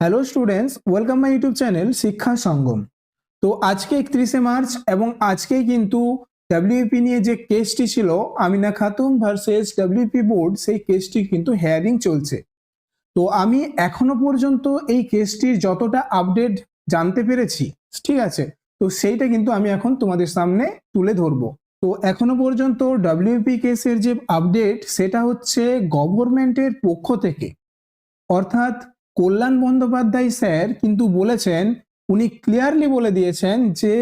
Hello students, welcome my YouTube channel শিক্ষা সঙ্গম। তো আজকে 31শে মার্চ এবং আজকেই কিন্তু ডাব্লিউপি নিয়ে যে কেসটি ছিল Amina Khatun versus WP board, সেই কেসটি কিন্তু হেয়ারিং চলছে। তো আমি এখনো পর্যন্ত এই কেসটির যতটা আপডেট জানতে পেরেছি, ঠিক আছে, তো সেইটা কিন্তু আমি এখন তোমাদের সামনে তুলে ধরবো। তো এখনো পর্যন্ত ডাব্লিউপি কেসের যে আপডেট সেটা হচ্ছে গভর্নমেন্টের পক্ষ থেকে, অর্থাৎ কল্যাণ বন্দ্যোপাধ্যায় স্যার কিন্তু বলেছেন, উনি ক্লিয়ারলি বলে দিয়েছেন যে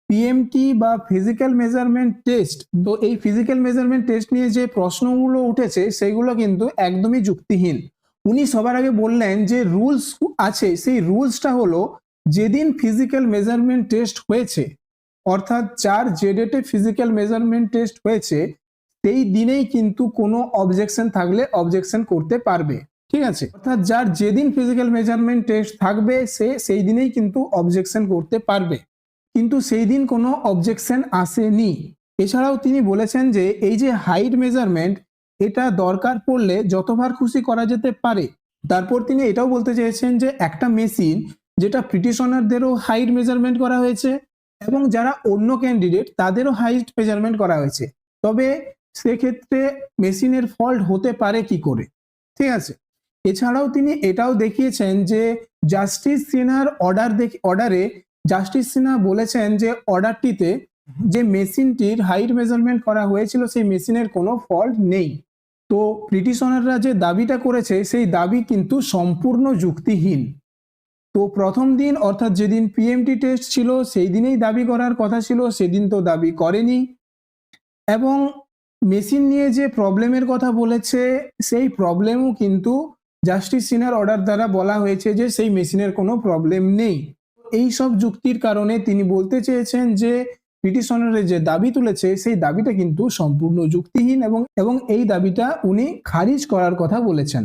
পিএমটি বা ফিজিক্যাল মেজারমেন্ট টেস্ট, তো এই ফিজিক্যাল মেজারমেন্ট টেস্ট নিয়ে যে প্রশ্নগুলো উঠেছে সেগুলো কিন্তু একদমই যুক্তিহীন। উনি সবার আগে বললেন যে রুলস আছে, সেই রুলসটা হলো যেদিন ফিজিক্যাল মেজারমেন্ট টেস্ট হয়েছে, অর্থাৎ যার যে ডেটে ফিজিক্যাল মেজারমেন্ট টেস্ট হয়েছে সেই দিনেই কিন্তু কোনো অবজেকশন থাকলে অবজেকশন করতে পারবে, ঠিক আছে। অর্থাৎ যার যেদিন ফিজিক্যাল মেজারমেন্ট টেস্ট থাকবে সে সেই দিনেই কিন্তু অবজেকশন করতে পারবে, কিন্তু সেই দিন কোনো অবজেকশন আসেনি। এছাড়াও তিনি বলেছেন যে এই যে হাইট মেজারমেন্ট, এটা দরকার পড়লে যতবার খুশি করা যেতে পারে। তারপর তিনি এটাও বলতে চেয়েছেন যে একটা মেশিন যেটা পিটিশনারদেরও হাইট মেজারমেন্ট করা হয়েছে এবং যারা অন্য ক্যান্ডিডেট তাদেরও হাইট মেজারমেন্ট করা হয়েছে, তবে সেক্ষেত্রে মেশিনের ফল্ট হতে পারে কি করে, ঠিক আছে। এছাড়াও তিনি এটাও দেখিয়েছেন যে জাস্টিস সিনহার অর্ডারে জাস্টিস সিনহা বলেছেন যে অর্ডারটিতে যে মেশিনটির হাইট মেজারমেন্ট করা হয়েছিল সেই মেশিনের কোনো ফল্ট নেই। তো পিটিশনাররা যে দাবিটা করেছে সেই দাবি কিন্তু সম্পূর্ণ যুক্তিহীন। তো প্রথম দিন অর্থাৎ যেদিন পিএমটি টেস্ট ছিল সেই দিনেই দাবি করার কথা ছিল, সেদিন তো দাবি করেনি। এবং মেশিন নিয়ে যে প্রবলেমের কথা বলেছে সেই প্রবলেমও কিন্তু জাস্টিস সিনহার অর্ডার দ্বারা বলা হয়েছে যে সেই মেশিনের কোনো প্রবলেম নেই। এই সব যুক্তির কারণে তিনি বলতে চেয়েছেন যে পিটিশনারের যে দাবি তুলেছে সেই দাবিটা কিন্তু সম্পূর্ণ যুক্তিহীন এবং এই দাবিটা উনি খারিজ করার কথা বলেছেন।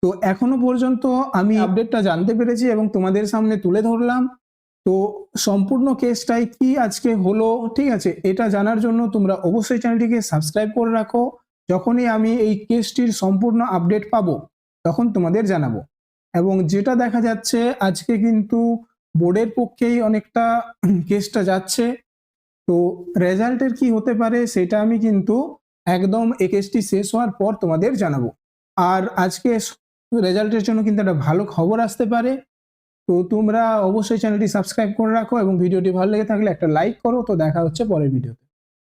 তো এখনো পর্যন্ত আমি আপডেটটা জানতে পেরেছি এবং তোমাদের সামনে তুলে ধরলাম। তো সম্পূর্ণ কেসটাই কি আজকে হলো, ঠিক আছে, এটা জানার জন্য তোমরা অবশ্যই চ্যানেলটিকে সাবস্ক্রাইব করে রাখো। যখনই আমি এই কেসটির সম্পূর্ণ আপডেট পাবো তখন তোমাদের জানাবো। এবং যেটা দেখা যাচ্ছে আজকে কিন্তু বোর্ডের পক্ষেই অনেকটা কেসটা যাচ্ছে। তো রেজাল্টের কি হতে পারে সেটা আমি কিন্তু একদম এই কেসটি শেষ হওয়ার পর তোমাদের জানাবো। আর আজকে রেজাল্টের জন্য কিন্তু একটা ভালো খবর আসতে পারে। তো তোমরা অবশ্যই চ্যানেলটি সাবস্ক্রাইব করে রাখো এবং ভিডিওটি ভালো লেগে থাকলে একটা লাইক করো। তো দেখা হচ্ছে পরের ভিডিওতে।